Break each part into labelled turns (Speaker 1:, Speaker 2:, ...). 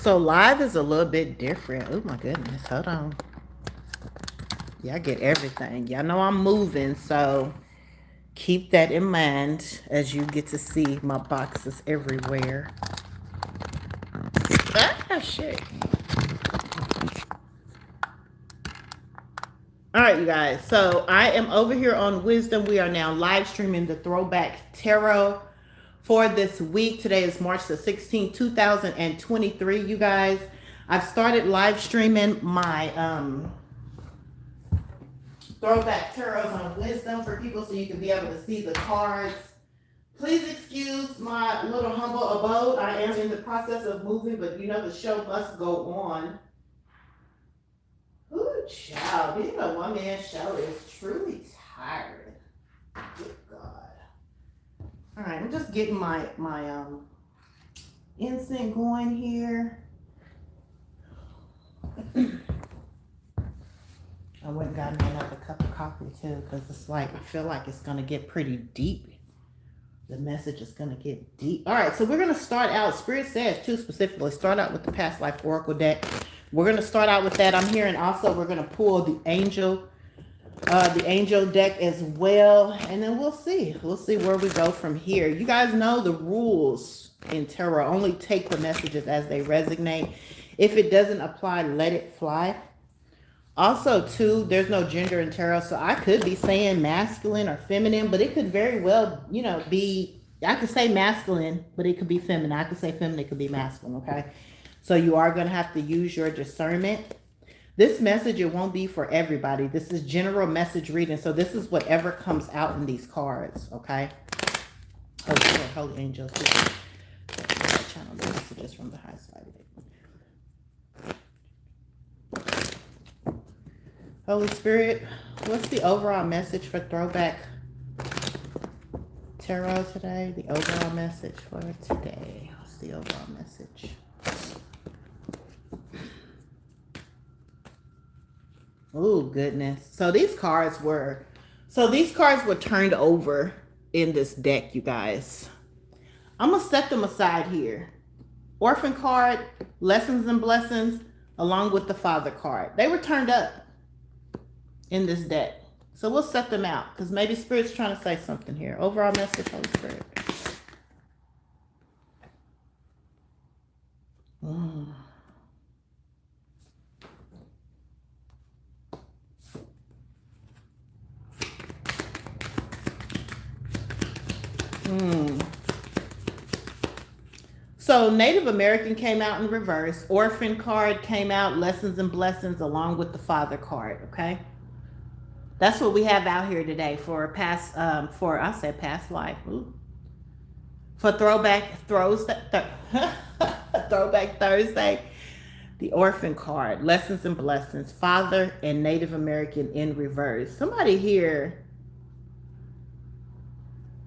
Speaker 1: So live is a little bit different. Oh my goodness, hold on. Y'all get everything. Y'all know I'm moving, so keep that in mind as you get to see my boxes everywhere. Ah, shit. All right, you guys. So I am over here on Wisdom. We are now live streaming the Throwback Tarot for this week. Today is March the 16th, 2023, you guys. I've started live streaming my Throwback Tarots on Wisdom for people so you can be able to see the cards. Please excuse my little humble abode. I am in the process of moving, but you know the show must go on. Ooh, child, being a one-man show is truly tiring. Good God. All right, I'm just getting my incense going here. I went and got me another cup of coffee too, because it's like I feel like it's gonna get pretty deep. The message is gonna get deep. All right, so we're gonna start out. Spirit says too specifically, start out with the Past Life Oracle deck. We're gonna start out with that. I'm hearing also we're gonna pull the angel deck as well, and then we'll see. We'll see where we go from here. You guys know the rules in tarot. Only take the messages as they resonate. If it doesn't apply, let it fly. Also, too, there's no gender in tarot, so I could be saying masculine or feminine, but it could very well, be, I could say masculine, but it could be feminine. I could say feminine, it could be masculine, okay? So you are going to have to use your discernment. This message, it won't be for everybody. This is general message reading, so this is whatever comes out in these cards, okay? Holy angels, channel the messages from the high side. Holy Spirit, what's the overall message for Throwback Tarot today? The overall message for today. What's the overall message? Oh, goodness. So these cards were turned over in this deck, you guys. I'm going to set them aside here. Orphan card, Lessons and Blessings, along with the Father card. They were turned up in this deck. So we'll set them out because maybe Spirit's trying to say something here. Overall message, Holy Spirit. So Native American came out in reverse. Orphan card came out, Lessons and Blessings, along with the Father card, okay? That's what we have out here today for past life. Ooh. For Throwback Thursday, the Orphan card, Lessons and Blessings, Father and Native American in reverse. Somebody here.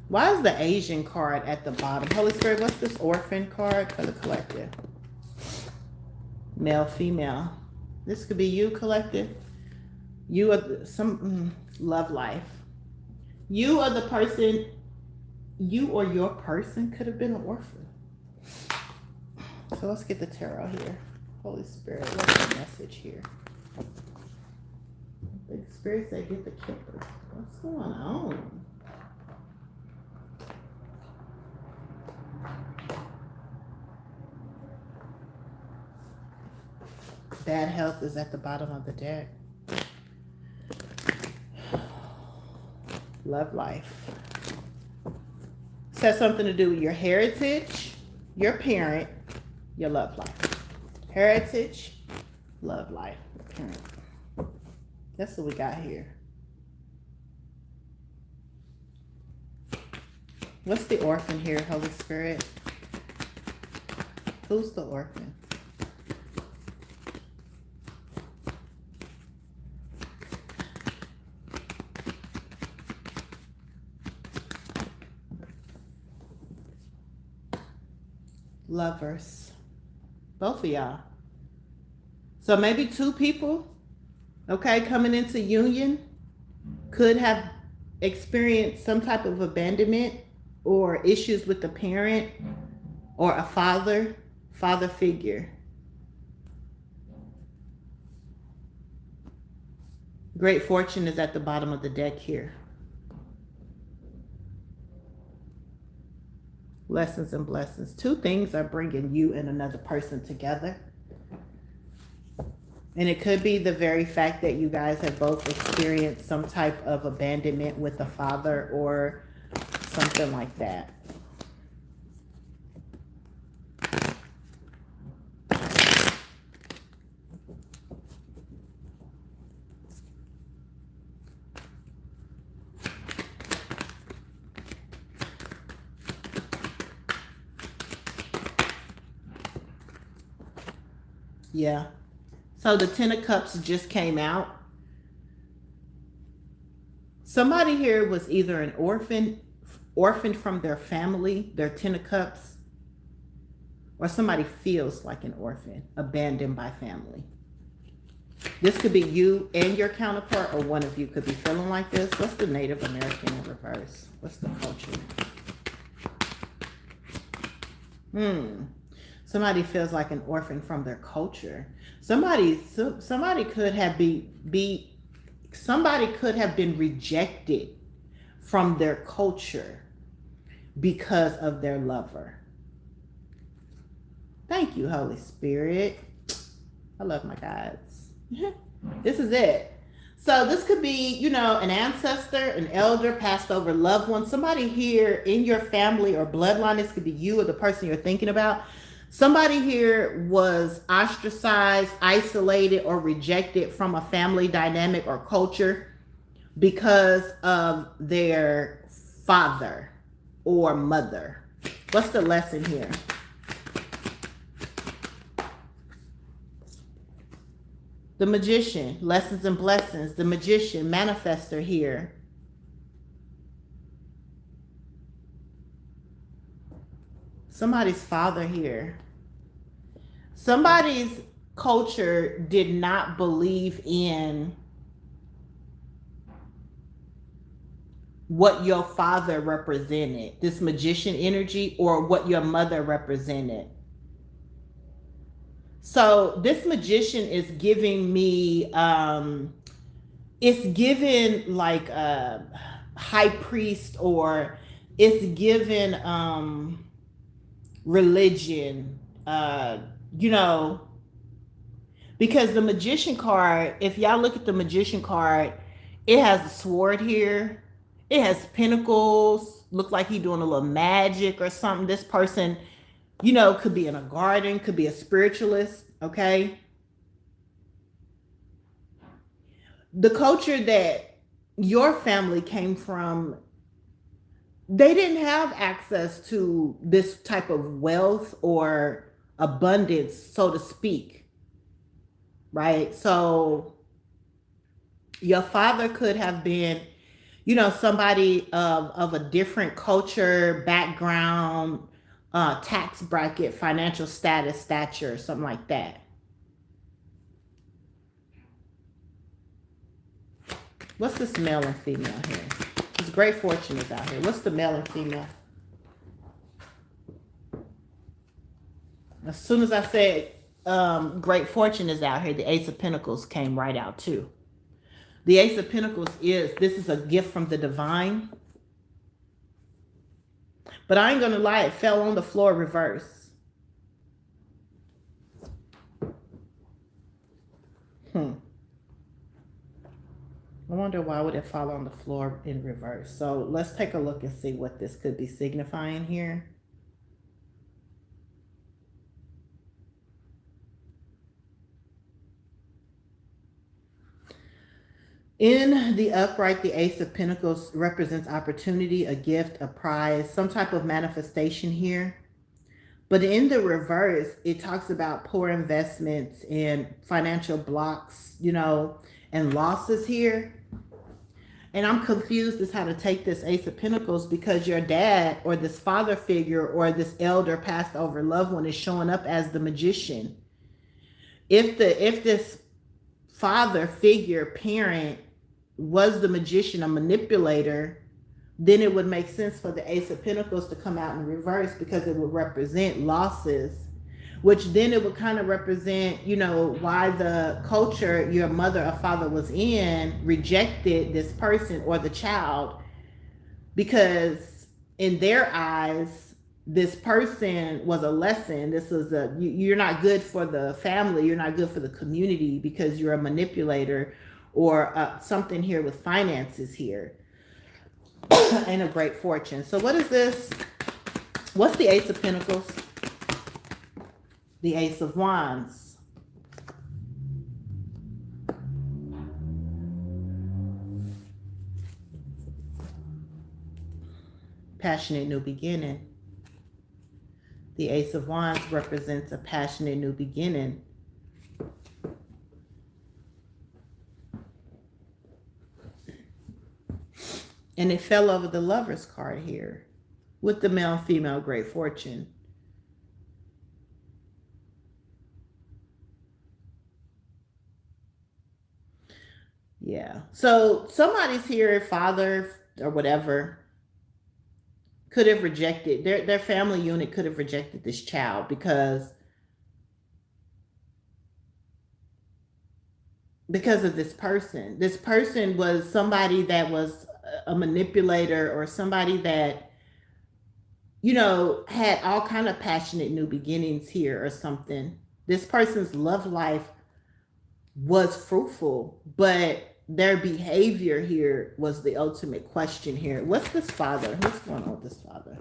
Speaker 1: Why is the Asian card at the bottom? Holy Spirit, what's this Orphan card for the collective? Male, female. This could be you, collective. You are some love life. You are the person, you or your person could have been an orphan. So let's get the tarot here. Holy Spirit, what's the message here? The Spirit said get the Kipper. What's going on? Bad health is at the bottom of the deck. Love life. This has something to do with your heritage, your parent, your love life. Heritage, love life, parent. That's what we got here. What's the orphan here, Holy Spirit? Who's the orphan? Lovers. Both of y'all. So maybe two people, okay, coming into union could have experienced some type of abandonment or issues with the parent or a father figure. Great fortune is at the bottom of the deck here. Lessons and blessings. Two things are bringing you and another person together. And it could be the very fact that you guys have both experienced some type of abandonment with a father or something like that. Yeah. So the Ten of Cups just came out. Somebody here was either an orphaned from their family, their Ten of Cups, or somebody feels like an orphan, abandoned by family. This could be you and your counterpart, or one of you could be feeling like this. What's the Native American in reverse? What's the culture? Somebody feels like an orphan from their culture. Somebody could have been rejected from their culture because of their lover. Thank you, Holy Spirit. I love my guides. This is it. So this could be, an ancestor, an elder, passed over loved one, somebody here in your family or bloodline. This could be you or the person you're thinking about. Somebody here was ostracized, isolated, or rejected from a family dynamic or culture because of their father or mother. What's the lesson here? The Magician, lessons and blessings. The Magician, manifester here. Somebody's father here. Somebody's culture did not believe in what your father represented, this magician energy, or what your mother represented. So this magician is giving me, it's given like a high priest, or it's given religion, because the Magician card, if y'all look at the Magician card, it has a sword here. It has pentacles, look like he's doing a little magic or something. This person, could be in a garden, could be a spiritualist, okay? The culture that your family came from, they didn't have access to this type of wealth or abundance, so to speak, right? So your father could have been, somebody of a different culture, background, tax bracket, financial status, stature, something like that. What's this male and female here? This great fortune is out here. What's the male and female? As soon as I said great fortune is out here, the Ace of Pentacles came right out too. The Ace of Pentacles this is a gift from the divine. But I ain't going to lie, it fell on the floor reverse. I wonder why would it fall on the floor in reverse. So let's take a look and see what this could be signifying here. In the upright, the Ace of Pentacles represents opportunity, a gift, a prize, some type of manifestation here. But in the reverse, it talks about poor investments and financial blocks, and losses here. And I'm confused as how to take this Ace of Pentacles, because your dad or this father figure or this elder passed over loved one is showing up as the Magician. If this father figure, parent, was the Magician, a manipulator, then it would make sense for the Ace of Pentacles to come out in reverse, because it would represent losses. which then it would kind of represent, you know, why the culture your mother or father was in rejected this person or the child, because in their eyes, this person was a lesson. This is you're not good for the family. You're not good for the community because you're a manipulator or something here with finances here and a great fortune. So what is this? What's the Ace of Pentacles? The Ace of Wands. Passionate new beginning. The Ace of Wands represents a passionate new beginning. And it fell over the Lover's card here with the male and female great fortune. Yeah. So somebody's here, father or whatever, could have rejected, their family unit could have rejected this child because of this person. This person was somebody that was a manipulator or somebody that, you know, had all kind of passionate new beginnings here or something. This person's love life was fruitful, but their behavior here was the ultimate question here. What's this father? What's going on with this father?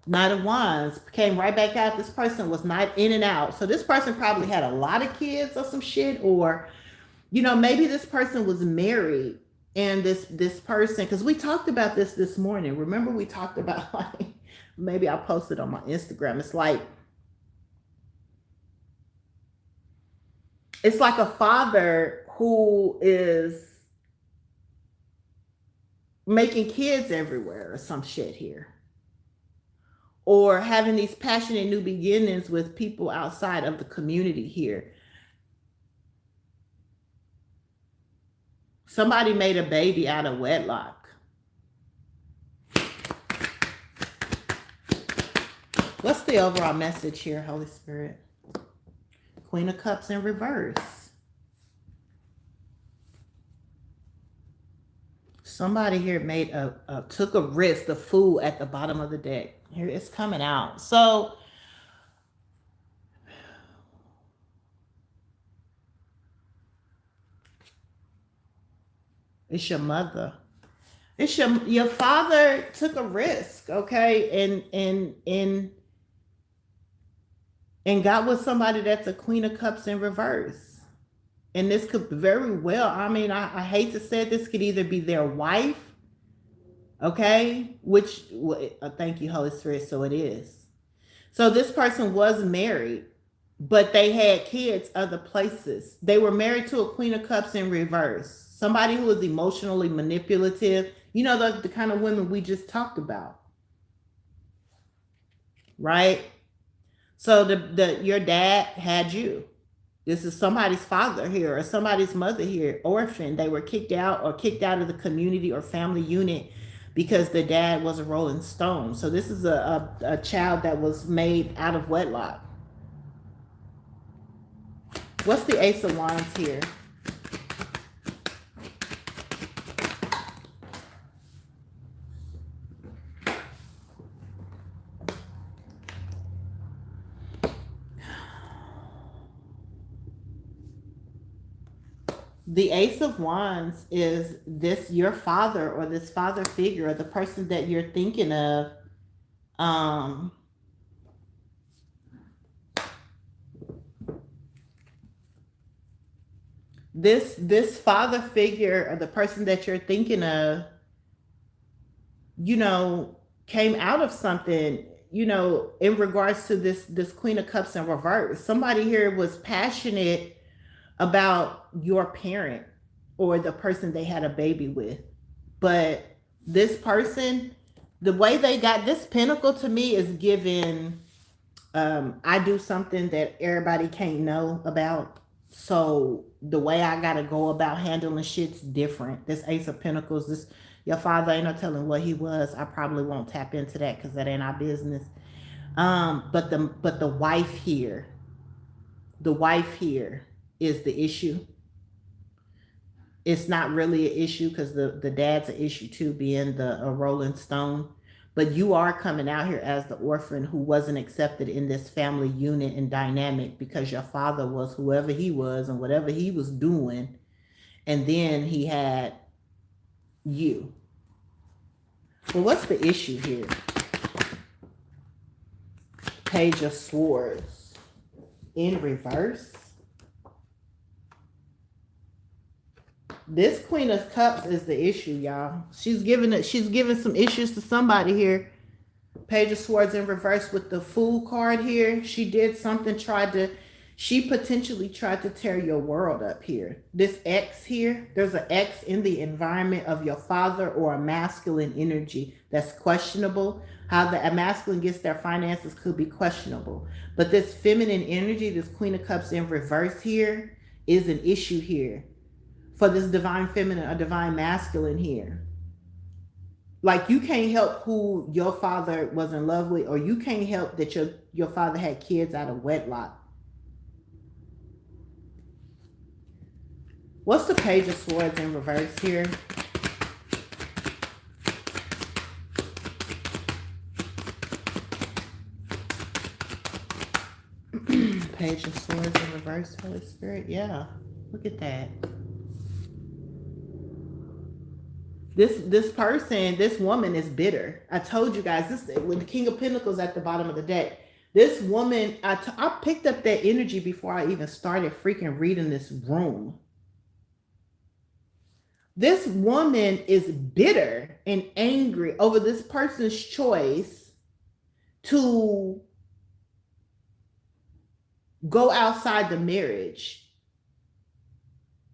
Speaker 1: Knight of Wands came right back out. This person was not in and out. So this person probably had a lot of kids or some shit, or, you know, maybe this person was married and this person, because we talked about this morning. Remember we talked about, like, maybe I posted on my Instagram. It's like a father who is making kids everywhere or some shit here, or having these passionate new beginnings with people outside of the community here. Somebody made a baby out of wedlock. What's the overall message here, Holy Spirit? Queen of Cups in reverse. Somebody here made took a risk, the fool at the bottom of the deck. Here it's coming out. So it's your mother. It's your father took a risk, okay, and got with somebody that's a Queen of Cups in reverse. And this could very well, I mean, I hate to say it, this could either be their wife, okay, which, thank you, Holy Spirit, so it is. So this person was married, but they had kids other places. They were married to a Queen of Cups in reverse. Somebody who is emotionally manipulative. You know, the kind of women we just talked about. Right? So your dad had you. This is somebody's father here or somebody's mother here, orphan. They were kicked out of the community or family unit because the dad was a Rolling Stone. So this is a child that was made out of wedlock. What's the Ace of Wands here? The Ace of Wands is this, your father or this father figure or the person that you're thinking of. This father figure or the person that you're thinking of, you know, came out of something, you know, in regards to this Queen of Cups in reverse. Somebody here was passionate about your parent or the person they had a baby with. But this person, the way they got this pentacle to me is given, I do something that everybody can't know about. So the way I got to go about handling shit's different. This Ace of Pentacles, your father, ain't no telling what he was. I probably won't tap into that because that ain't our business. But the wife here, the wife here is the issue. It's not really an issue because the dad's an issue too, being the a Rolling Stone. But you are coming out here as the orphan who wasn't accepted in this family unit and dynamic because your father was whoever he was and whatever he was doing. And then he had you. Well, what's the issue here? Page of Swords in reverse. This Queen of Cups is the issue, y'all. She's giving some issues to somebody here. Page of Swords in reverse with the Fool card here. She did something, she potentially tried to tear your world up here. This X here, there's an X in the environment of your father or a masculine energy that's questionable. How the masculine gets their finances could be questionable. But this feminine energy, this Queen of Cups in reverse here, is an issue here. For this divine feminine or divine masculine here. Like you can't help who your father was in love with, or you can't help that your father had kids out of wedlock. What's the Page of Swords in reverse here? Page of Swords in reverse, Holy Spirit. Yeah, look at that. This person, this woman is bitter. I told you guys this with the King of Pentacles at the bottom of the deck. This woman, I picked up that energy before I even started freaking reading this room. This woman is bitter and angry over this person's choice to go outside the marriage,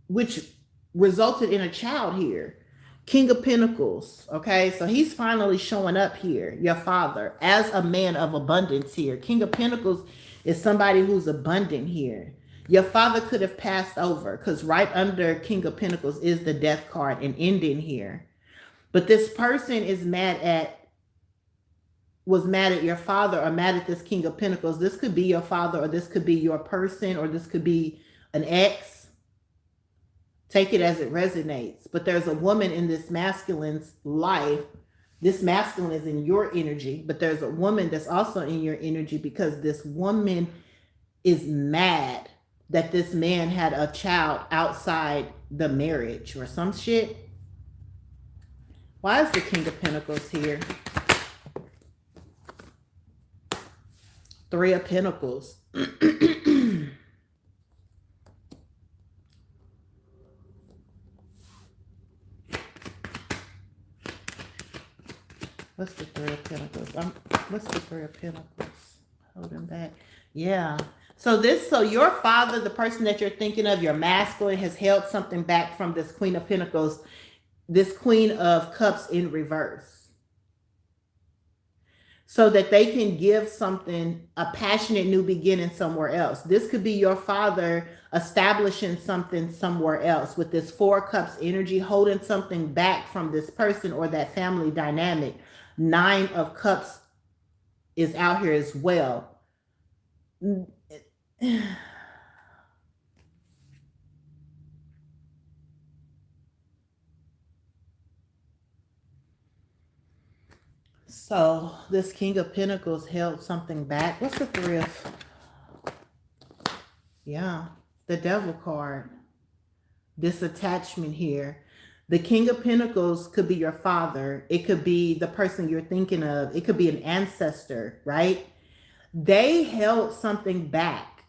Speaker 1: which resulted in a child here. King of Pentacles, okay? So he's finally showing up here, your father, as a man of abundance here. King of Pentacles is somebody who's abundant here. Your father could have passed over because right under King of Pentacles is the Death card and ending here. But this person is was mad at your father or mad at this King of Pentacles. This could be your father, or this could be your person, or this could be an ex. Take it as it resonates. But there's a woman in this masculine's life. This masculine is in your energy, but there's a woman that's also in your energy because this woman is mad that this man had a child outside the marriage or some shit. Why is the King of Pentacles here? Three of Pentacles. What's the Three of Pentacles? What's the Three of Pentacles? Holding back. Yeah. So your father, the person that you're thinking of, your masculine, has held something back from this Queen of Pentacles, this Queen of Cups in reverse. So that they can give something, a passionate new beginning somewhere else. This could be your father establishing something somewhere else with this Four of Cups energy, holding something back from this person or that family dynamic. Nine of Cups is out here as well. So this King of Pentacles held something back. What's the Three of? Yeah, the Devil card. This attachment here. The King of Pentacles could be your father. It could be the person you're thinking of. It could be an ancestor, right? They held something back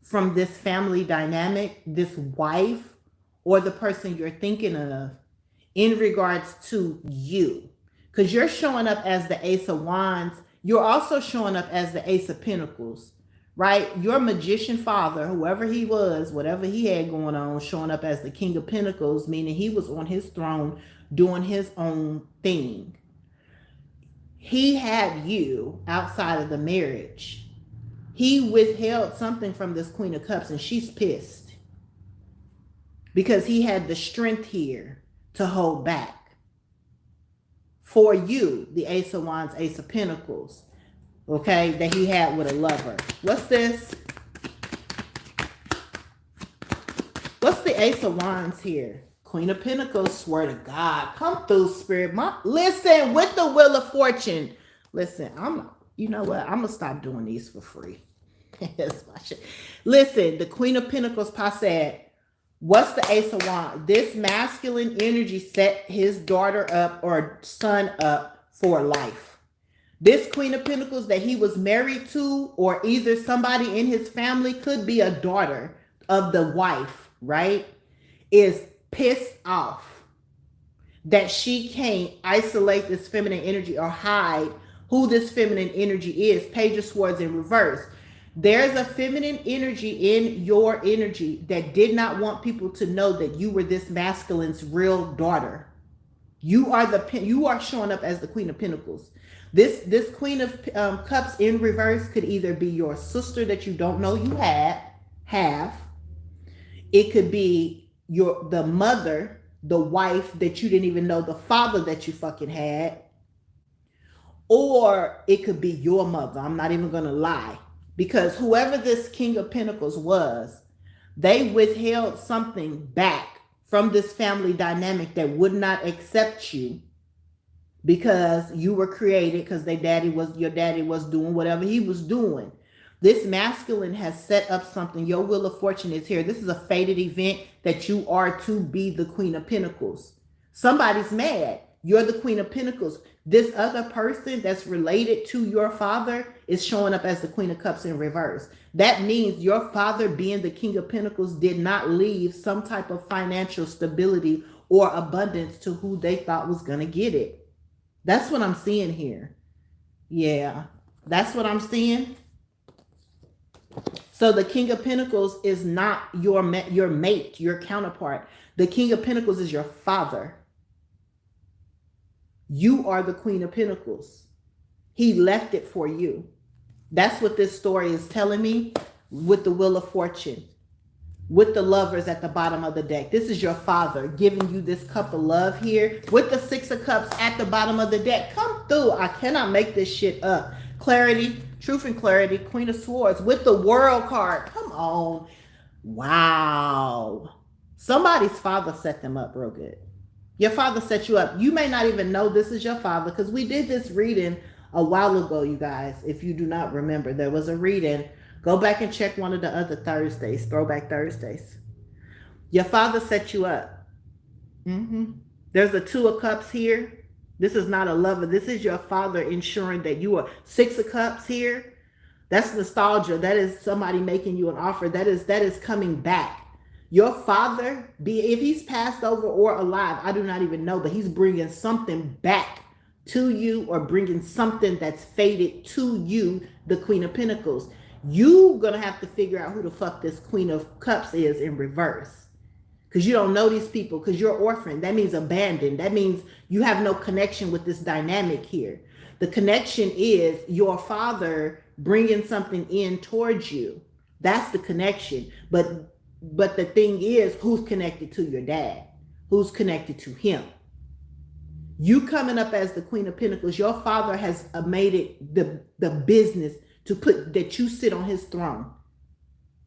Speaker 1: from this family dynamic, this wife, or the person you're thinking of in regards to you. Because you're showing up as the Ace of Wands. You're also showing up as the Ace of Pentacles, right? Your magician father, whoever he was, whatever he had going on, showing up as the King of Pentacles, meaning he was on his throne doing his own thing. He had you outside of the marriage. He withheld something from this Queen of Cups, and she's pissed because he had the strength here to hold back. For you, the Ace of Wands, Ace of Pentacles, okay, that he had with a lover. What's this? What's the Ace of Wands here? Queen of Pentacles, swear to God. Come through, Spirit. Listen, with the Wheel of Fortune. Listen, you know what? I'm going to stop doing these for free. That's my shit. Listen, the Queen of Pentacles, Pa said, what's the Ace of Wands? This masculine energy set his daughter up or son up for life. This Queen of Pentacles that he was married to, or either somebody in his family, could be a daughter of the wife, right? Is pissed off that she can't isolate this feminine energy or hide who this feminine energy is. Page of Swords in reverse. There's a feminine energy in your energy that did not want people to know that you were this masculine's real daughter. You are showing up as the Queen of Pentacles. This Queen of Cups in reverse could either be your sister that you don't know you have. It could be the mother, the wife that you didn't even know the father that you fucking had. Or it could be your mother. I'm not even going to lie. Because whoever this King of Pentacles was, they withheld something back from this family dynamic that would not accept you because you were created, because your daddy was doing whatever he was doing. This masculine has set up something. Your Wheel of Fortune is here. This is a fated event that you are to be the Queen of Pentacles. Somebody's mad. You're the Queen of Pentacles. This other person that's related to your father is showing up as the Queen of Cups in reverse. That means your father, being the King of Pentacles, did not leave some type of financial stability or abundance to who they thought was going to get it. That's what I'm seeing here. Yeah, that's what I'm seeing. So the King of Pentacles is not your mate, your counterpart. The King of Pentacles is your father. You are the Queen of Pentacles. He left it for you. That's what this story is telling me with the Wheel of Fortune. With the Lovers at the bottom of the deck. This is your father giving you this cup of love here. With the Six of Cups at the bottom of the deck. Come through. I cannot make this shit up. Clarity, truth and clarity. Queen of Swords with the World card. Come on. Wow. Somebody's father set them up real good. Your father set you up. You may not even know this is your father because we did this reading a while ago, you guys. If you do not remember, there was a reading. Go back and check one of the other Thursdays, Throwback Thursdays. Your father set you up. There's a Two of Cups here. This is not a lover. This is your father ensuring that you are. Six of Cups here. That's nostalgia. That is somebody making you an offer. That is coming back. Your father, if he's passed over or alive, I do not even know, but he's bringing something back to you or bringing something that's fated to you, the Queen of Pentacles. You gonna have to figure out who the fuck this Queen of Cups is in reverse. Because you don't know these people, because you're orphaned. That means abandoned. That means you have no connection with this dynamic here. The connection is your father bringing something in towards you. That's the connection. But the thing is, who's connected to your dad? Who's connected to him? You coming up as the Queen of Pentacles, your father has made it the business to put that you sit on his throne.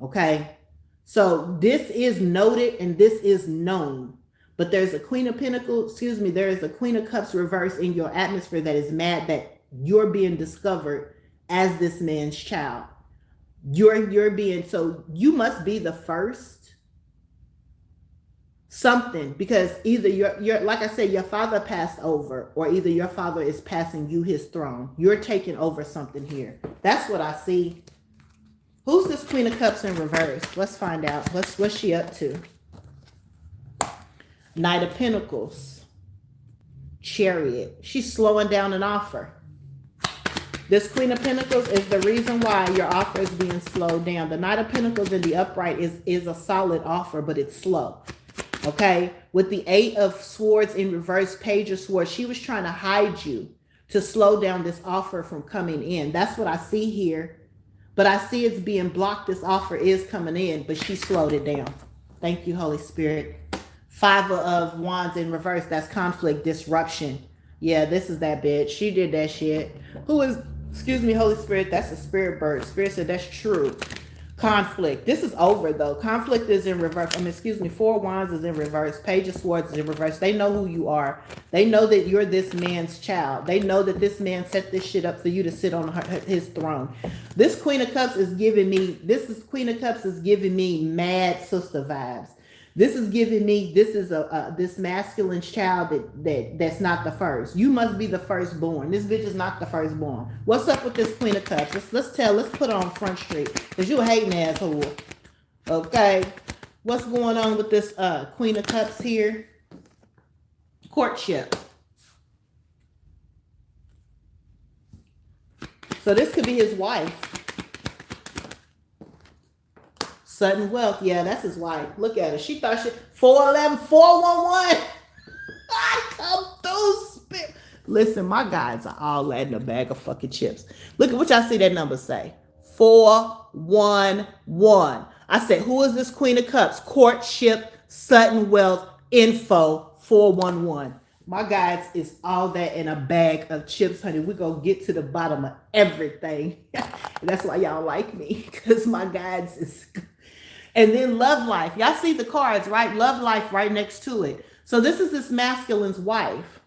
Speaker 1: Okay? So this is noted and this is known. But there's a Queen of Pentacles, there is a Queen of Cups reverse in your atmosphere that is mad that you're being discovered as this man's child. You're being, so you must be the first something, because either you're like I said, your father passed over, or either your father is passing you his throne. You're taking over something here. That's what I see. Who's this Queen of Cups in reverse? Let's find out. What's she up to? Knight of Pentacles. Chariot. She's slowing down an offer. This Queen of Pentacles is the reason why your offer is being slowed down. The Knight of Pentacles in the upright is a solid offer, but it's slow. Okay? With the Eight of Swords in reverse, Page of Swords, she was trying to hide you to slow down this offer from coming in. That's what I see here. But I see it's being blocked. This offer is coming in, but she slowed it down. Thank you, Holy Spirit. Five of Wands in reverse. That's conflict, disruption. Yeah, this is that bitch. She did that shit. Who is Excuse me, Holy Spirit. That's the spirit bird. Spirit said that's true. Conflict. This is over though. Conflict is in reverse. I mean, excuse me. Four Wands is in reverse. Page of Swords is in reverse. They know who you are. They know that you're this man's child. They know that this man set this shit up for you to sit on his throne. This Queen of Cups is giving me. Queen of Cups is giving me mad sister vibes. This is giving me, this is this masculine child that's not the first. You must be the firstborn. This bitch is not the firstborn. What's up with this Queen of Cups? Let's put her on Front Street. Because you a hating asshole. Okay. What's going on with this Queen of Cups here? Courtship. So this could be his wife. Sudden wealth. Yeah, that's his wife. Look at her. She thought she 411, 411. I come through spit. Listen, my guys are all that in a bag of fucking chips. Look at what y'all see that number say. 411. I said, who is this Queen of Cups? Courtship, sudden wealth, info, 411. My guys is all that in a bag of chips, honey. We're going to get to the bottom of everything. That's why y'all like me. Because my guys is... And then love life. Y'all see the cards, right? Love life right next to it. So this is this masculine's wife.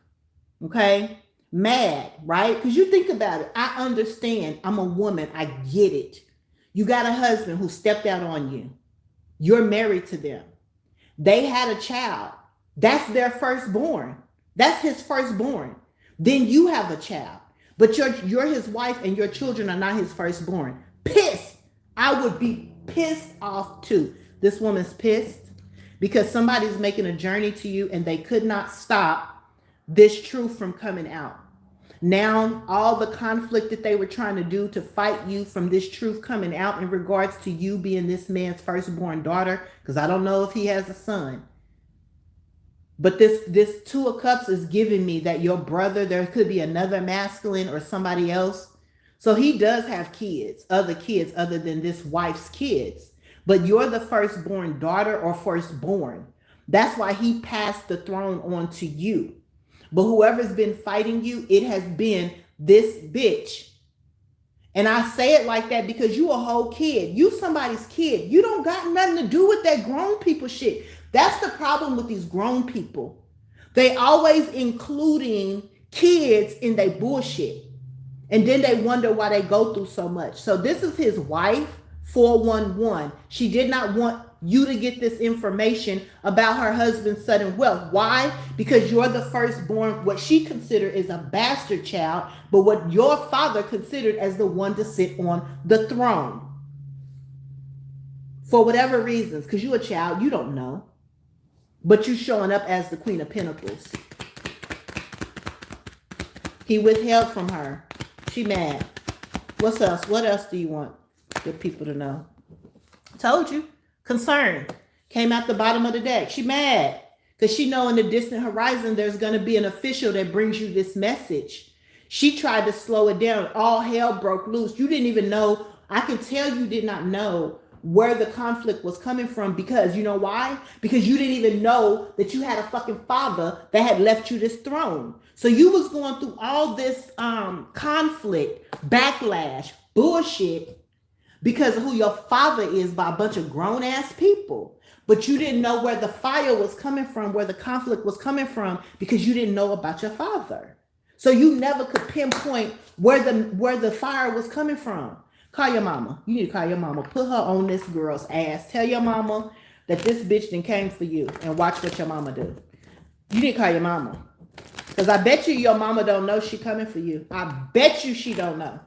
Speaker 1: Okay? Mad, right? Because you think about it. I understand. I'm a woman. I get it. You got a husband who stepped out on you. You're married to them. They had a child. That's their firstborn. That's his firstborn. Then you have a child. But you're his wife and your children are not his firstborn. Pissed. I would be pissed off too. This woman's pissed because somebody's making a journey to you and they could not stop this truth from coming out. Now, all the conflict that they were trying to do to fight you from this truth coming out in regards to you being this man's firstborn daughter, because I don't know if he has a son. But this Two of Cups is giving me that your brother, there could be another masculine or somebody else. So he does have kids other than this wife's kids. But you're the firstborn daughter or firstborn. That's why he passed the throne on to you. But whoever's been fighting you, it has been this bitch. And I say it like that because you a whole kid. You somebody's kid. You don't got nothing to do with that grown people shit. That's the problem with these grown people. They always including kids in their bullshit. And then they wonder why they go through so much. So this is his wife, 411. She did not want you to get this information about her husband's sudden wealth. Why? Because you're the firstborn, what she considered is a bastard child, but what your father considered as the one to sit on the throne. For whatever reasons, because you're a child, you don't know. But you showing up as the Queen of Pentacles. He withheld from her. She mad. What's else? What else do you want the people to know? Told you. Concern. Came out the bottom of the deck. She mad. Because she know in the distant horizon there's going to be an official that brings you this message. She tried to slow it down. All hell broke loose. You didn't even know. I can tell you did not know where the conflict was coming from because you know why? Because you didn't even know that you had a fucking father that had left you this throne. So you was going through all this conflict, backlash, bullshit because of who your father is by a bunch of grown ass people. But you didn't know where the fire was coming from, where the conflict was coming from because you didn't know about your father. So you never could pinpoint where the fire was coming from. Call your mama. You need to call your mama. Put her on this girl's ass. Tell your mama that this bitch done came for you and watch what your mama do. You need to call your mama. Because I bet you your mama don't know she coming for you. I bet you she don't know.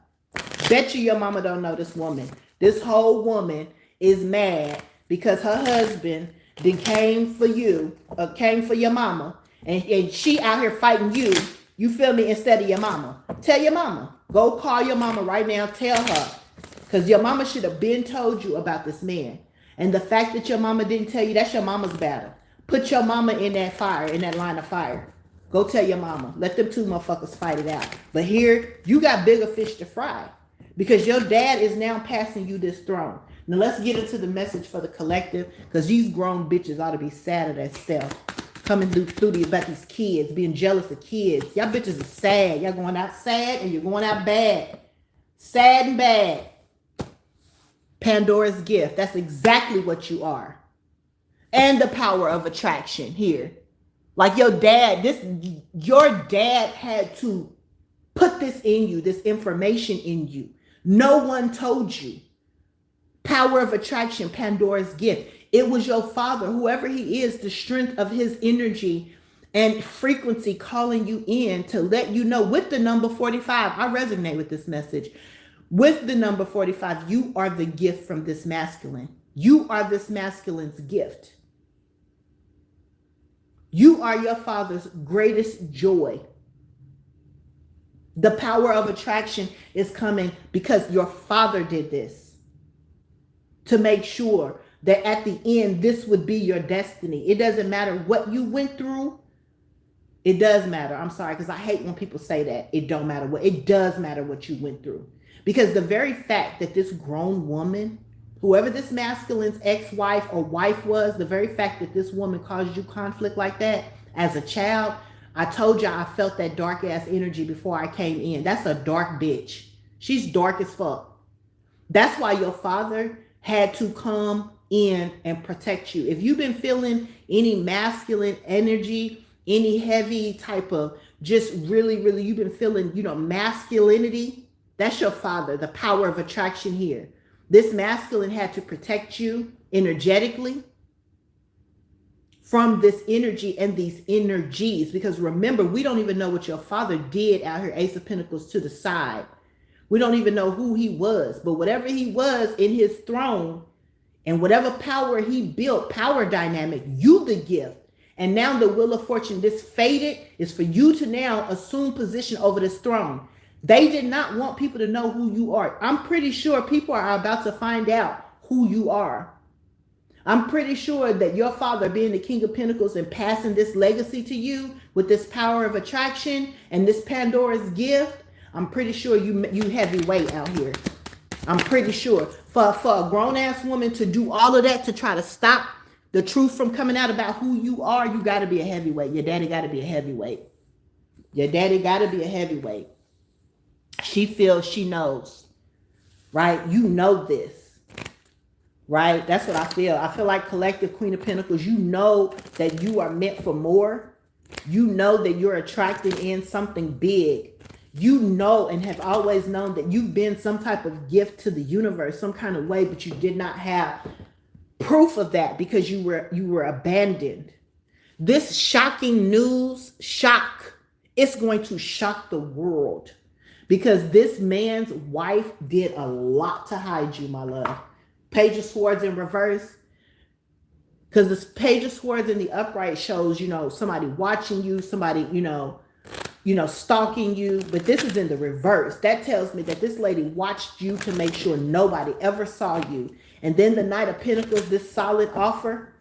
Speaker 1: Bet you your mama don't know this woman. This whole woman is mad because her husband then came for you, came for your mama. And she out here fighting you. You feel me? Instead of your mama. Tell your mama. Go call your mama right now. Tell her. Because your mama should have been told you about this man. And the fact that your mama didn't tell you, that's your mama's battle. Put your mama in that fire, in that line of fire. Go tell your mama. Let them two motherfuckers fight it out. But here, you got bigger fish to fry. Because your dad is now passing you this throne. Now let's get into the message for the collective. Because these grown bitches ought to be sad at themselves. Coming through about these kids, being jealous of kids. Y'all bitches are sad. Y'all going out sad and you're going out bad. Sad and bad. Pandora's gift. That's exactly what you are. And the power of attraction here. Like your dad had to put this in you, this information in you. No one told you. Power of attraction, Pandora's gift. It was your father, whoever he is, the strength of his energy and frequency calling you in to let you know with the number 45. I resonate with this message. With the number 45, you are the gift from this masculine. You are this masculine's gift. You are your father's greatest joy. The power of attraction is coming because your father did this to make sure that at the end, this would be your destiny. It doesn't matter what you went through. It does matter. I'm sorry, because I hate when people say that. It don't matter what. It does matter what you went through. Because the very fact that this grown woman, whoever this masculine's ex-wife or wife was, the very fact that this woman caused you conflict like that as a child, I told you I felt that dark ass energy before I came in. That's a dark bitch. She's dark as fuck. That's why your father had to come in and protect you. If you've been feeling any masculine energy, any heavy type of just really, you've been feeling, masculinity, that's your father, the power of attraction here. This masculine had to protect you energetically from this energy and these energies. Because remember, we don't even know what your father did out here, Ace of Pentacles to the side. We don't even know who he was. But whatever he was in his throne and whatever power he built, power dynamic, you the gift. And now the Wheel of Fortune, this fated, is for you to now assume position over this throne. They did not want people to know who you are. I'm pretty sure people are about to find out who you are. I'm pretty sure that your father being the King of Pentacles and passing this legacy to you with this power of attraction and this Pandora's gift, I'm pretty sure you heavyweight out here. I'm pretty sure for a grown-ass woman to do all of that to try to stop the truth from coming out about who you are, you got to be a heavyweight. Your daddy got to be a heavyweight. Your daddy got to be a heavyweight. She feels she knows, right? You know this, right? That's what I feel. I feel like collective Queen of Pentacles, you know that you are meant for more. You know that you're attracted in something big. You know and have always known that you've been some type of gift to the universe, some kind of way, but you did not have proof of that because you were abandoned. This shocking news, it's going to shock the world. Because this man's wife did a lot to hide you, my love. Page of Swords in reverse. Because this Page of Swords in the upright shows, somebody watching you, somebody, stalking you. But this is in the reverse. That tells me that this lady watched you to make sure nobody ever saw you. And then the Knight of Pentacles, this solid offer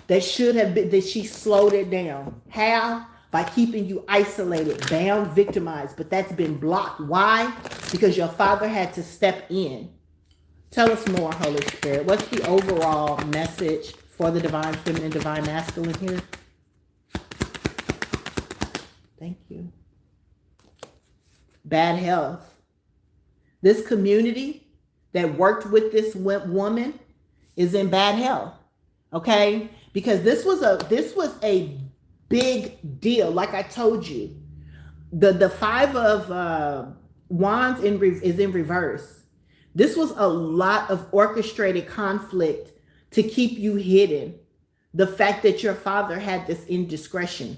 Speaker 1: that should have been, that she slowed it down. How? By keeping you isolated, bound, victimized. But that's been blocked. Why? Because your father had to step in. Tell us more, Holy Spirit. What's the overall message for the Divine Feminine, Divine Masculine here? Thank you. Bad health. This community that worked with this woman is in bad health. Okay? Because this was a big deal. Like I told you, the Five of Wands is in reverse. This was a lot of orchestrated conflict to keep you hidden. The fact that your father had this indiscretion.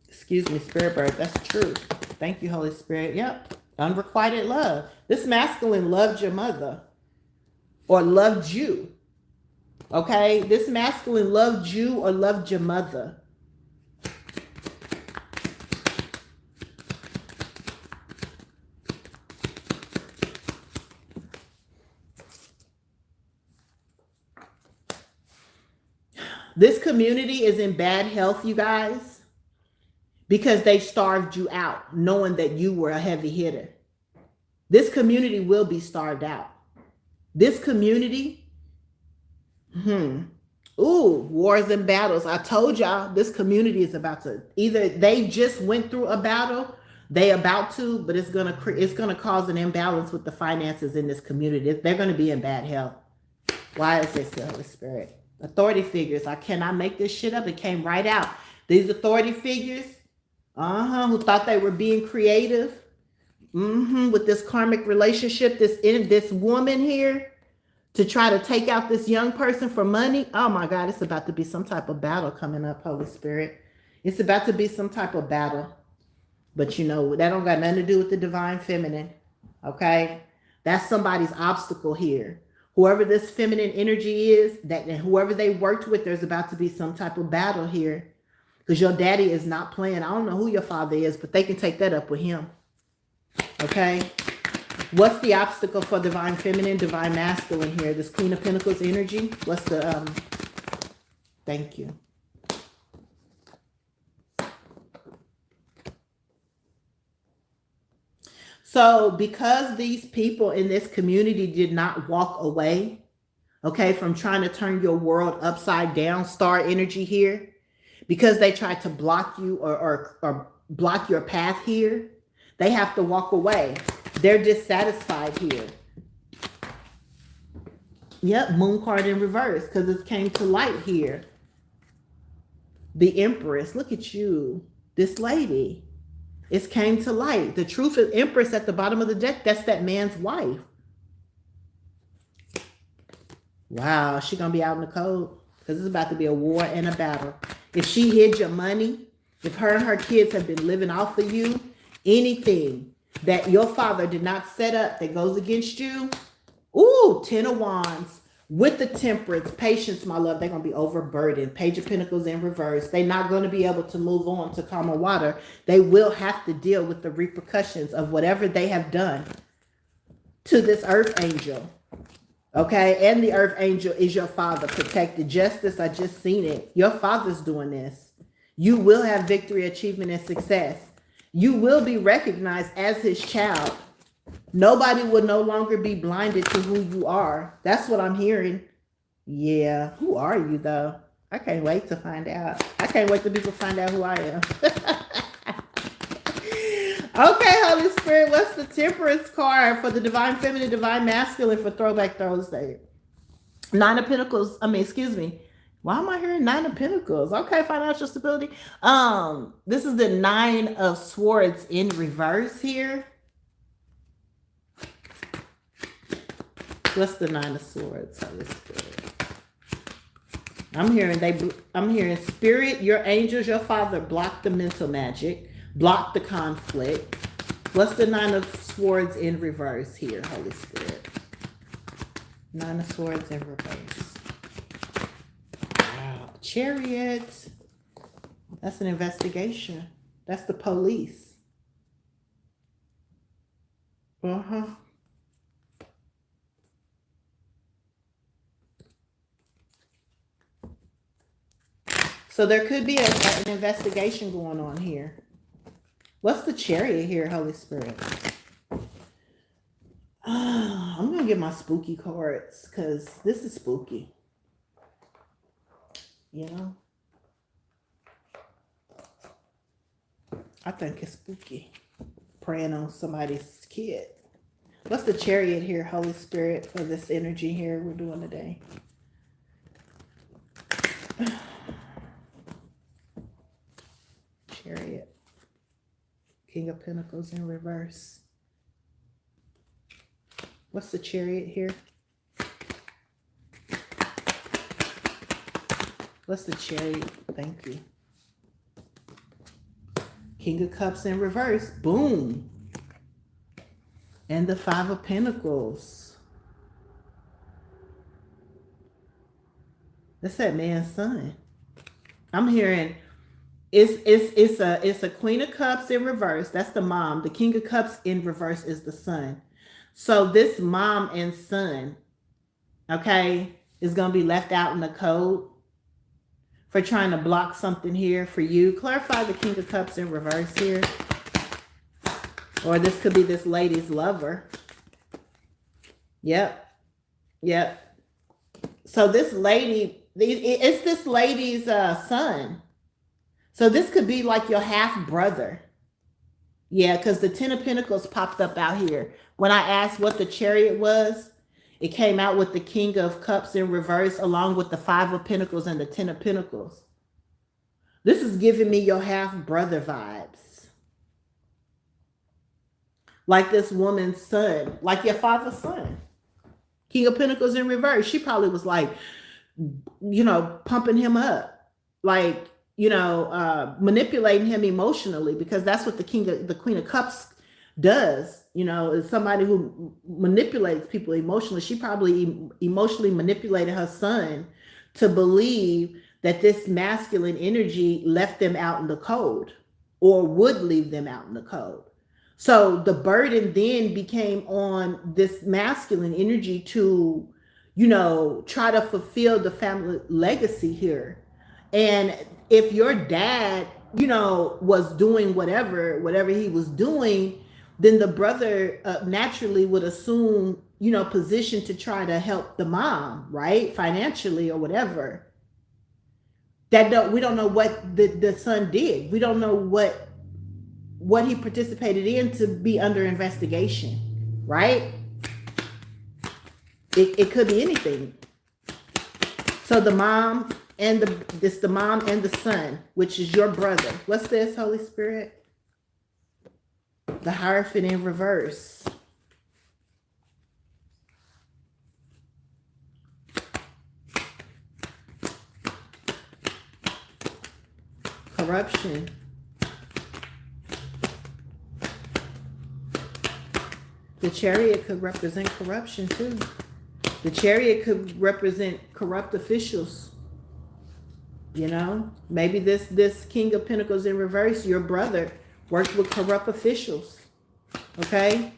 Speaker 1: Excuse me, Spirit Bird. That's true. Thank you, Holy Spirit. Yep. Unrequited love. This masculine loved your mother or loved you. Okay, this masculine loved you or loved your mother. This community is in bad health, you guys, because they starved you out, knowing that you were a heavy hitter. This community will be starved out. This community, wars and battles. I told y'all this community is about to, either they just went through a battle, They about to, but it's gonna cause an imbalance with the finances in this community. They're gonna be in bad health. Why is this the Holy Spirit? Authority figures. I cannot make this shit up. It came right out. These authority figures, who thought they were being creative, with this karmic relationship, this woman here, to try to take out this young person for money. Oh my God, it's about to be some type of battle coming up, Holy Spirit. It's about to be some type of battle. But you know, that don't got nothing to do with the divine feminine. Okay? That's somebody's obstacle here. Whoever this feminine energy is, and whoever they worked with, there's about to be some type of battle here. Because your daddy is not playing. I don't know who your father is, but they can take that up with him. Okay? What's the obstacle for divine feminine, divine masculine here? This Queen of Pentacles energy. What's the, thank you. So because these people in this community did not walk away, okay, from trying to turn your world upside down, star energy here, because they tried to block you or block your path here, they have to walk away. They're dissatisfied here. Yep, moon card in reverse because it came to light here. The Empress, look at you, this lady. It came to light. The truth is Empress at the bottom of the deck. That's that man's wife. Wow, she gonna be out in the cold because it's about to be a war and a battle. If she hid your money, if her and her kids have been living off of you, anything that your father did not set up that goes against you, ooh, 10 of Wands. With the Temperance, patience, my love, they're going to be overburdened. Page of Pentacles in reverse. They're not going to be able to move on to calmer water. They will have to deal with the repercussions of whatever they have done to this earth angel. Okay? And the earth angel is your father. Protected justice, I just seen it. Your father's doing this. You will have victory, achievement, and success. You will be recognized as his child. Nobody will no longer be blinded to who you are. That's what I'm hearing. Yeah. Who are you, though? I can't wait to find out. I can't wait till people find out who I am. Okay, Holy Spirit, what's the Temperance card for the divine feminine, divine masculine for Throwback Thursday? Nine of Pentacles. Why am I hearing Nine of Pentacles? Okay, financial stability. This is the Nine of Swords in reverse here. What's the Nine of Swords? Holy Spirit. I'm hearing spirit, your angels, your father block the mental magic, block the conflict. What's the Nine of Swords in reverse here, Holy Spirit? Nine of Swords in reverse. Wow. Chariot. That's an investigation. That's the police. So there could be an investigation going on here. What's the Chariot here, Holy Spirit? I'm going to get my spooky cards because this is spooky. You know? I think it's spooky. Praying on somebody's kid. What's the Chariot here, Holy Spirit, for this energy here we're doing today? Chariot. King of Pentacles in reverse. What's the Chariot here? What's the Chariot? Thank you. King of Cups in reverse. Boom. And the Five of Pentacles. That's that man's son. I'm hearing it's a Queen of Cups in reverse. That's the mom. The King of Cups in reverse is the son. So this mom and son, okay, is going to be left out in the code for trying to block something here for you. Clarify the King of Cups in reverse here. Or this could be this lady's lover. Yep. So this lady, it's this lady's son. So this could be like your half brother. Yeah, because the Ten of Pentacles popped up out here. When I asked what the Chariot was, it came out with the King of Cups in reverse, along with the Five of Pentacles and the Ten of Pentacles. This is giving me your half-brother vibes. Like this woman's son, like your father's son. King of Pentacles in reverse. She probably was like, pumping him up. Like, manipulating him emotionally, because that's what the Queen of Cups does. Is somebody who manipulates people emotionally. She probably emotionally manipulated her son to believe that this masculine energy left them out in the cold, or would leave them out in the cold. So the burden then became on this masculine energy to, try to fulfill the family legacy here. And if your dad, was doing whatever he was doing, then the brother naturally would assume, position to try to help the mom, right? Financially or whatever. We don't know what the son did. We don't know what he participated in to be under investigation, right? It could be anything. So the mom and the mom and the son, which is your brother. What's this, Holy Spirit? The Hierophant in reverse. Corruption. The Chariot could represent corruption too. The Chariot could represent corrupt officials. Maybe this King of Pentacles in reverse, your brother, worked with corrupt officials, okay,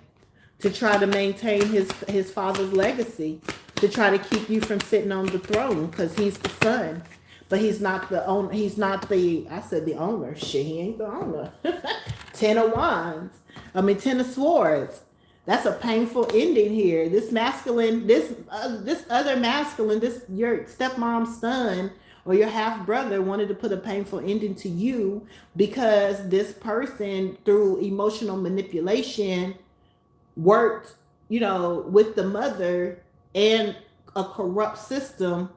Speaker 1: to try to maintain his father's legacy, to try to keep you from sitting on the throne, because he's the son, but he's not the owner. He's not the, I said the owner. Shit, he ain't the owner. 10 of Wands. 10 of Swords. That's a painful ending here. This masculine, this other masculine, your stepmom's son or your half brother wanted to put a painful ending to you, because this person, through emotional manipulation, worked, with the mother and a corrupt system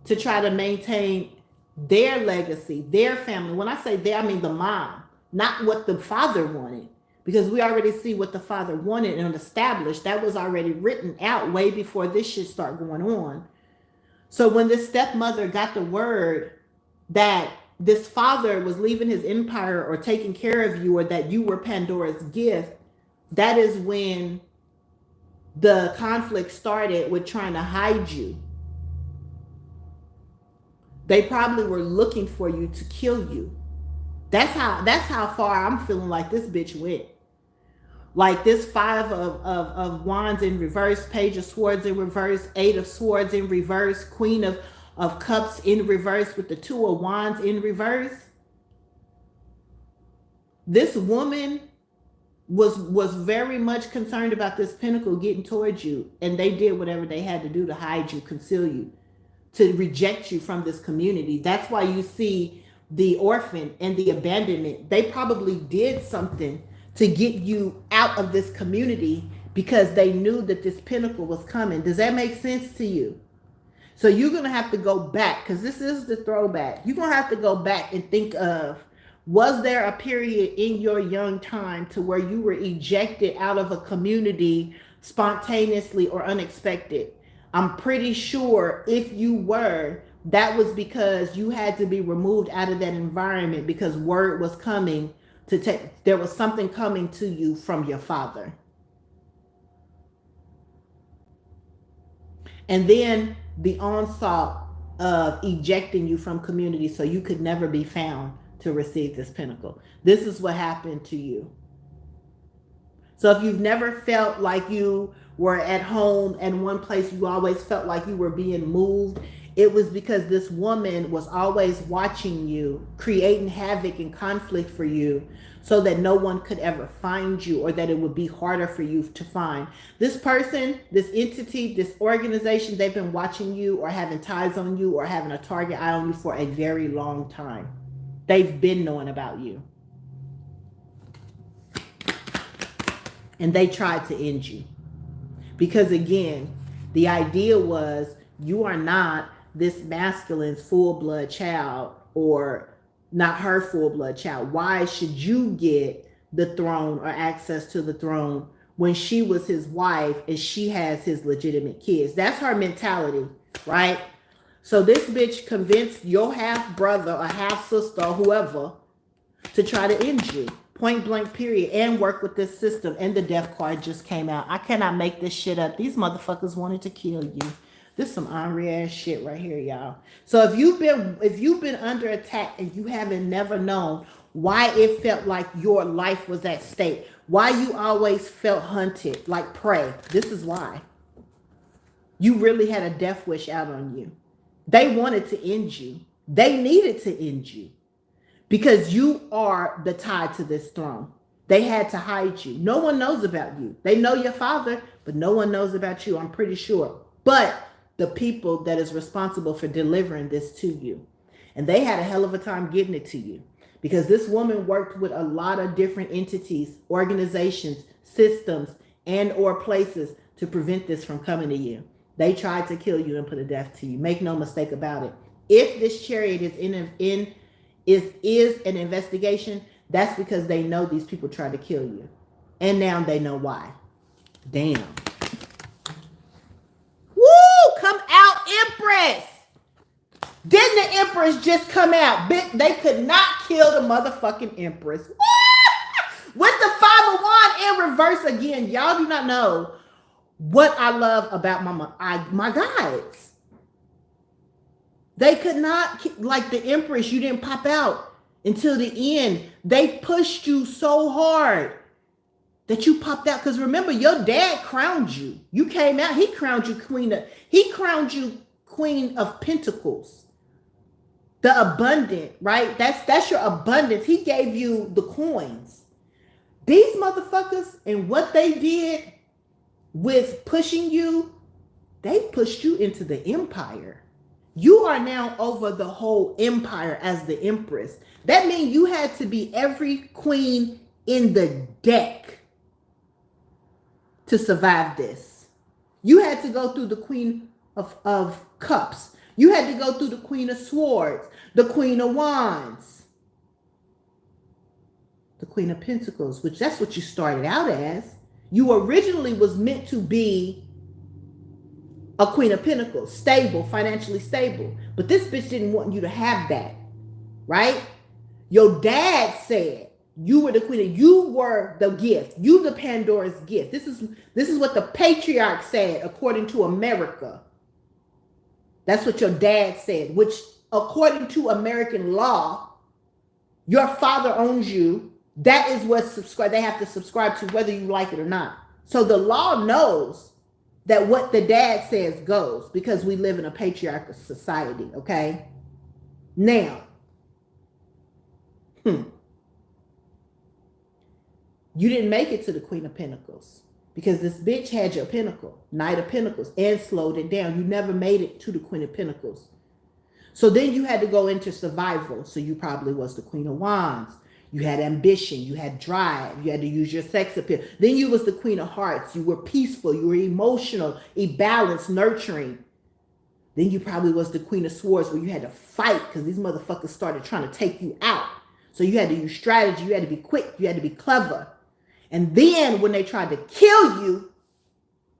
Speaker 1: to try to maintain their legacy, their family. When I say their, I mean the mom, not what the father wanted. Because we already see what the father wanted and established. That was already written out way before this shit started going on. So when this stepmother got the word that this father was leaving his empire or taking care of you, or that you were Pandora's gift, that is when the conflict started with trying to hide you. They probably were looking for you to kill you. That's how far I'm feeling like this bitch went. Like this Five of Wands in reverse, Page of Swords in reverse, Eight of Swords in reverse, Queen of Cups in reverse with the Two of Wands in reverse. This woman was very much concerned about this pentacle getting towards you, and they did whatever they had to do to hide you, conceal you, to reject you from this community. That's why you see the orphan and the abandonment. They probably did something to get you out of this community because they knew that this pinnacle was coming. Does that make sense to you? So you're going to have to go back, because this is the throwback. You're going to have to go back and think of, was there a period in your young time to where you were ejected out of a community spontaneously or unexpected? I'm pretty sure if you were, that was because you had to be removed out of that environment, because word was coming there was something coming to you from your father. And then the onslaught of ejecting you from community so you could never be found to receive this pinnacle. This is what happened to you. So if you've never felt like you were at home in one place, you always felt like you were being moved, it was because this woman was always watching you, creating havoc and conflict for you, so that no one could ever find you, or that it would be harder for you to find. This person, this entity, this organization, they've been watching you or having ties on you or having a target eye on you for a very long time. They've been knowing about you. And they tried to end you. Because again, the idea was you are not this masculine's full-blood child, or not her full-blood child. Why should you get the throne or access to the throne when she was his wife and she has his legitimate kids? That's her mentality, right? So this bitch convinced your half brother or half sister or whoever to try to end you. Point blank period. And work with this system. And the death card just came out. I cannot make this shit up. These motherfuckers wanted to kill you. This is some Henri ass shit right here, y'all. So if you've been under attack and you haven't never known why it felt like your life was at stake, why you always felt hunted like prey, this is why. You really had a death wish out on you. They wanted to end you. They needed to end you. Because you are the tie to this throne. They had to hide you. No one knows about you. They know your father, but no one knows about you, I'm pretty sure. But the people that is responsible for delivering this to you. And they had a hell of a time getting it to you. Because this woman worked with a lot of different entities, organizations, systems, and or places to prevent this from coming to you. They tried to kill you and put a death to you. Make no mistake about it. If this chariot is an investigation, that's because they know these people tried to kill you. And now they know why. Damn. Woo! Come out, Empress! Didn't the Empress just come out? They could not kill the motherfucking Empress. With the 5 of Wands in reverse again. Y'all do not know what I love about my guides. They could not, like the Empress, you didn't pop out until the end. They pushed you so hard that you popped out. Because remember, your dad crowned you. You came out, he crowned you Queen of Pentacles. The abundant, right? That's your abundance. He gave you the coins. These motherfuckers and what they did with pushing you, they pushed you into the empire. You are now over the whole empire as the Empress. That means you had to be every queen in the deck to survive this. You had to go through the Queen of Cups. You had to go through the Queen of Swords, the Queen of Wands, the Queen of Pentacles, which that's what you started out as. You originally was meant to be a Queen of Pentacles, stable, financially stable. But this bitch didn't want you to have that, right? Your dad said you were the queen. You were the gift. You the Pandora's gift. This is what the patriarch said according to America. That's what your dad said, which according to American law, your father owns you. That is what they have to subscribe to whether you like it or not. So the law knows that what the dad says goes because we live in a patriarchal society, okay? Now, you didn't make it to the Queen of Pentacles because this bitch had your Pentacle, Knight of Pentacles, and slowed it down. You never made it to the Queen of Pentacles. So then you had to go into survival. So you probably was the Queen of Wands. You had ambition, you had drive, you had to use your sex appeal. Then you was the Queen of Hearts. You were peaceful, you were emotional, balanced, nurturing. Then you probably was the Queen of Swords where you had to fight because these motherfuckers started trying to take you out. So you had to use strategy, you had to be quick, you had to be clever. And then when they tried to kill you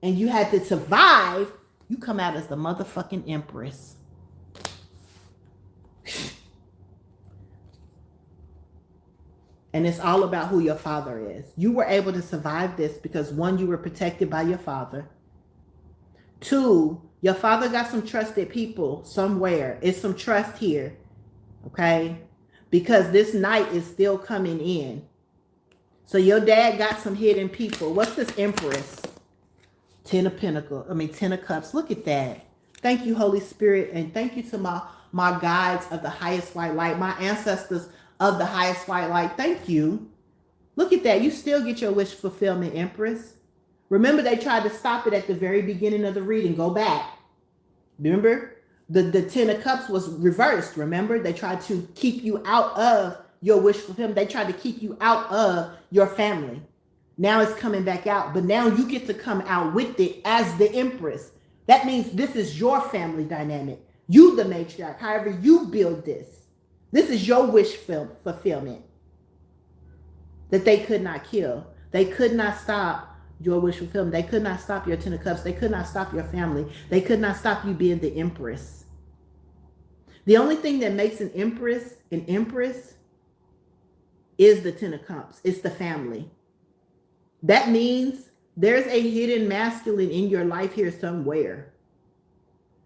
Speaker 1: and you had to survive, you come out as the motherfucking Empress. And it's all about who your father is. You were able to survive this because 1, you were protected by your father. 2, your father got some trusted people somewhere. It's some trust here, okay? Because this night is still coming in. So your dad got some hidden people. What's this Empress? 10 of Cups. Look at that. Thank you, Holy Spirit. And thank you to my guides of the highest white light, my ancestors of the highest white light. Thank you. Look at that. You still get your wish fulfillment, Empress. Remember, they tried to stop it at the very beginning of the reading. Go back. Remember, the 10 of Cups was reversed. Remember, they tried to keep you out of your wish fulfillment. They tried to keep you out of your family. Now it's coming back out, but now you get to come out with it as the Empress. That means this is your family dynamic. You the matriarch, however you build this. This is your wish fulfillment that they could not kill. They could not stop your wish fulfillment. They could not stop your Ten of Cups. They could not stop your family. They could not stop you being the Empress. The only thing that makes an Empress is the Ten of Cups. It's the family. That means there's a hidden masculine in your life here somewhere.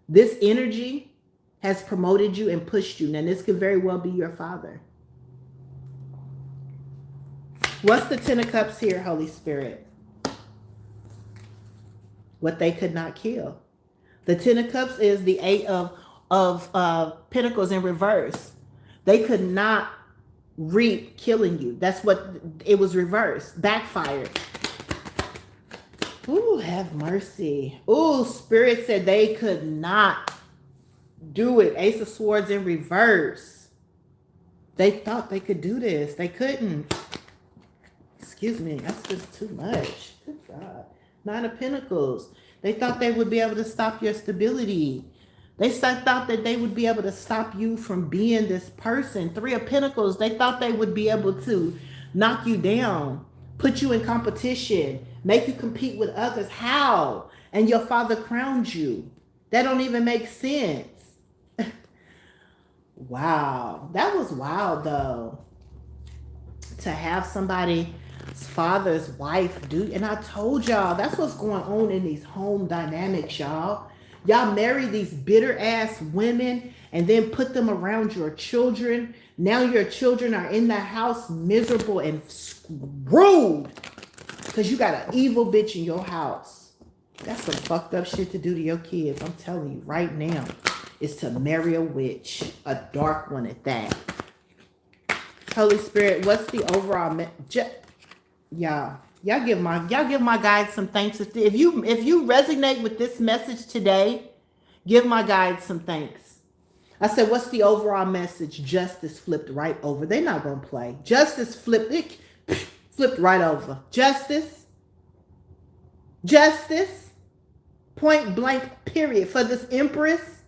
Speaker 1: This energy has promoted you and pushed you. Now, this could very well be your father. What's the Ten of Cups here, Holy Spirit? What they could not kill. The Ten of Cups is the Eight of Pentacles in reverse. They could not reap killing you. That's what it was reversed, backfired. Ooh, have mercy. Ooh, Spirit said they could not do it. Ace of Swords in reverse. They thought they could do this. They couldn't. Excuse me. That's just too much. Good God. Nine of Pentacles. They thought they would be able to stop your stability. They thought that they would be able to stop you from being this person. Three of Pentacles. They thought they would be able to knock you down, put you in competition, make you compete with others. How? And your father crowned you. That don't even make sense. Wow. That was wild, though. To have somebody's father's wife do. And I told y'all, that's what's going on in these home dynamics, y'all. Y'all marry these bitter ass women and then put them around your children. Now your children are in the house miserable and screwed because you got an evil bitch in your house. That's some fucked up shit to do to your kids. I'm telling you right now, is to marry a witch, a dark one at that. Holy Spirit, what's the overall y'all give my guides some thanks. If you resonate with this message today, give my guides some thanks. I said, what's the overall message? Justice flipped right over. They're not gonna play. Justice flipped right over. Justice, point blank, period. For this Empress,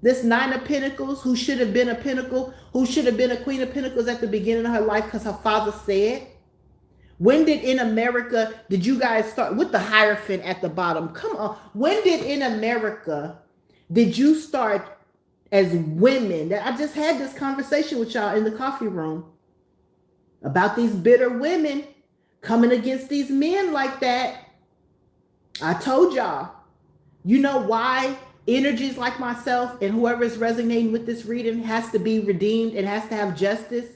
Speaker 1: this Nine of Pentacles, who should have been a Pentacle, who should have been a Queen of Pentacles at the beginning of her life because her father said. When did in America, did you guys start with the Hierophant at the bottom? Come on. When did in America, did you start as women? I just had this conversation with y'all in the coffee room about these bitter women coming against these men like that. I told y'all, you know why energies like myself and whoever is resonating with this reading has to be redeemed and has to have justice?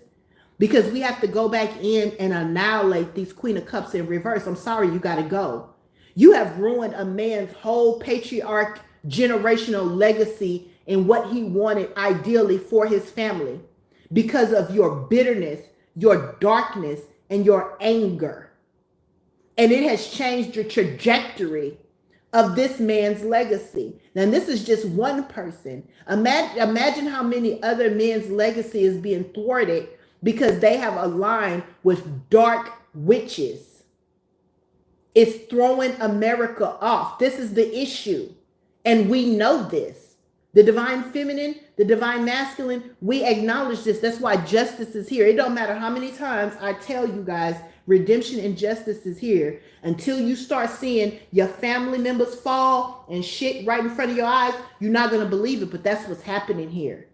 Speaker 1: Because we have to go back in and annihilate these Queen of Cups in reverse. I'm sorry, you got to go. You have ruined a man's whole patriarch generational legacy and what he wanted ideally for his family because of your bitterness, your darkness, and your anger. And it has changed the trajectory of this man's legacy. Now, this is just one person. Imagine how many other men's legacy is being thwarted because they have aligned with dark witches. It's throwing America off. This is the issue. And we know this. The divine feminine, the divine masculine, we acknowledge this. That's why justice is here. It don't matter how many times I tell you guys, redemption and justice is here. Until you start seeing your family members fall and shit right in front of your eyes, you're not going to believe it. But that's what's happening here.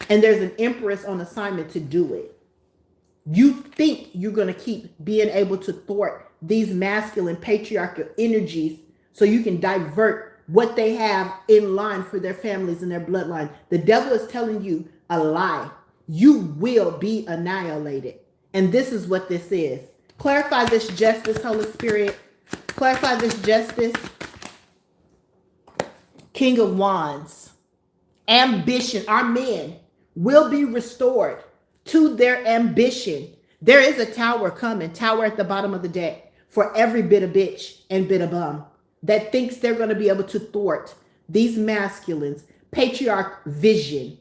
Speaker 1: And there's an Empress on assignment to do it. You think you're going to keep being able to thwart these masculine patriarchal energies so you can divert what they have in line for their families and their bloodline. The devil is telling you a lie. You will be annihilated. And this is what this is. Clarify this justice, Holy Spirit. Clarify this justice. King of Wands. Ambition. Our men will be restored to their ambition. There is a tower coming, tower at the bottom of the deck for every bit of bitch and bit of bum that thinks they're going to be able to thwart these masculines, patriarch vision.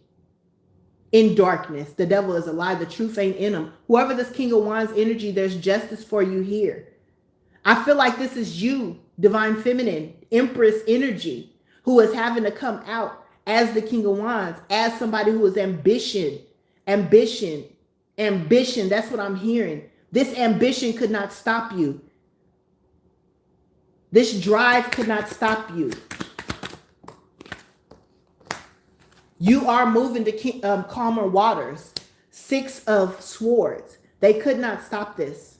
Speaker 1: in darkness. The devil is a lie. The truth ain't in him. Whoever this King of Wands energy, there's justice for you here. I feel like this is you, divine feminine, empress energy, who is having to come out as the King of Wands, as somebody who is ambition. That's what I'm hearing. This ambition could not stop you. This drive could not stop you. You are moving to calmer waters. 6 of Swords. They could not stop this.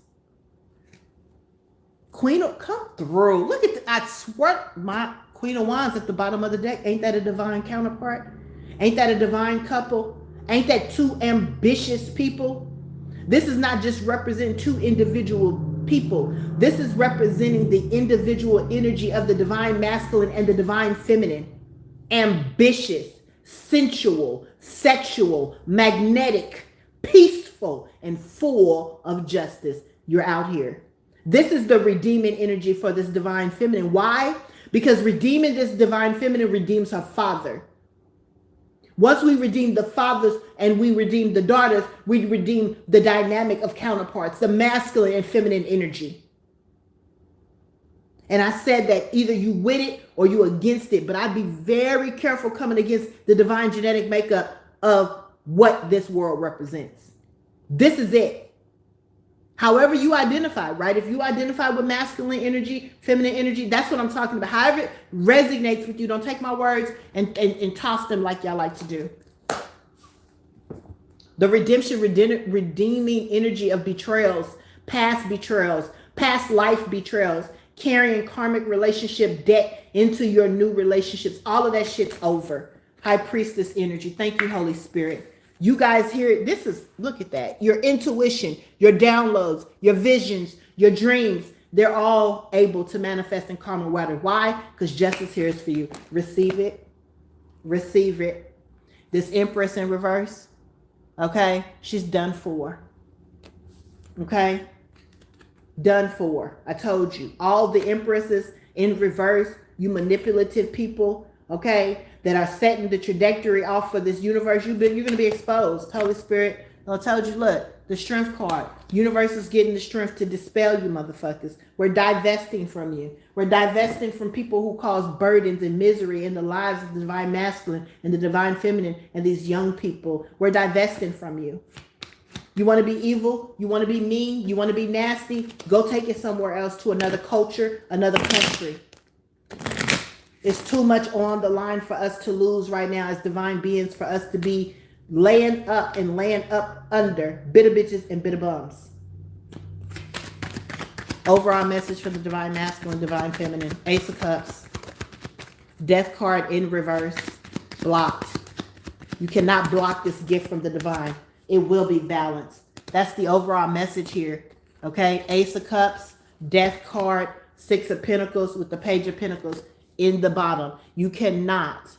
Speaker 1: Queen of, come through. Look at I swear my Queen of Wands at the bottom of the deck. Ain't that a divine counterpart? Ain't that a divine couple? Ain't that 2 ambitious people? This is not just representing 2 individual people. This is representing the individual energy of the divine masculine and the divine feminine. Ambitious, sensual, sexual, magnetic, peaceful, and full of justice. You're out here. This is the redeeming energy for this divine feminine. Why? Because redeeming this divine feminine redeems her father. Once we redeem the fathers and we redeem the daughters, we redeem the dynamic of counterparts, the masculine and feminine energy. And I said that either you with it or you against it, but I'd be very careful coming against the divine genetic makeup of what this world represents. This is it. However you identify, right? If you identify with masculine energy, feminine energy, that's what I'm talking about. However it resonates with you, don't take my words and toss them like y'all like to do. The redeeming energy of betrayals, past life betrayals, carrying karmic relationship debt into your new relationships. All of that shit's over. High Priestess energy. Thank you, Holy Spirit. You guys hear it. This is, look at that. Your intuition, your downloads, your visions, your dreams, they're all able to manifest in karma water. Why? Because justice here is for you. Receive it. Receive it. This Empress in reverse, okay? She's done for. Okay? Done for. I told you. All the Empresses in reverse, you manipulative people, okay, that are setting the trajectory off for this universe, you're going to be exposed. Holy Spirit, I told you, look, the strength card. Universe is getting the strength to dispel you motherfuckers. We're divesting from you. We're divesting from people who cause burdens and misery in the lives of the divine masculine and the divine feminine and these young people. We're divesting from you. You want to be evil? You want to be mean? You want to be nasty? Go take it somewhere else, to another culture, another country. It's too much on the line for us to lose right now as divine beings, for us to be laying up and laying up under bitter bitches and bitter bums. Overall message for the divine masculine, divine feminine. Ace of Cups. Death card in reverse. Blocked. You cannot block this gift from the divine. It will be balanced. That's the overall message here. Okay? Ace of Cups. Death card. 6 of Pentacles with the Page of Pentacles in the bottom. You cannot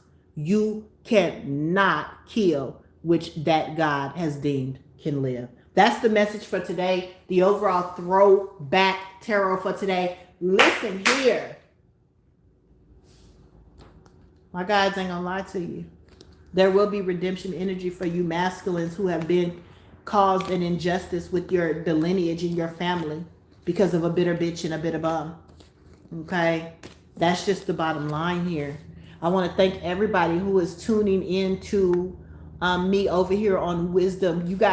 Speaker 1: kill which that God has deemed can live. That's the message for today. The overall throwback tarot for today. Listen here. My guides ain't gonna lie to you. There will be redemption energy for you masculines who have been caused an injustice with the lineage in your family because of a bitter bitch and a bitter bum. Okay? That's just the bottom line here. I want to thank everybody who is tuning in to me over here on Wisdom. You guys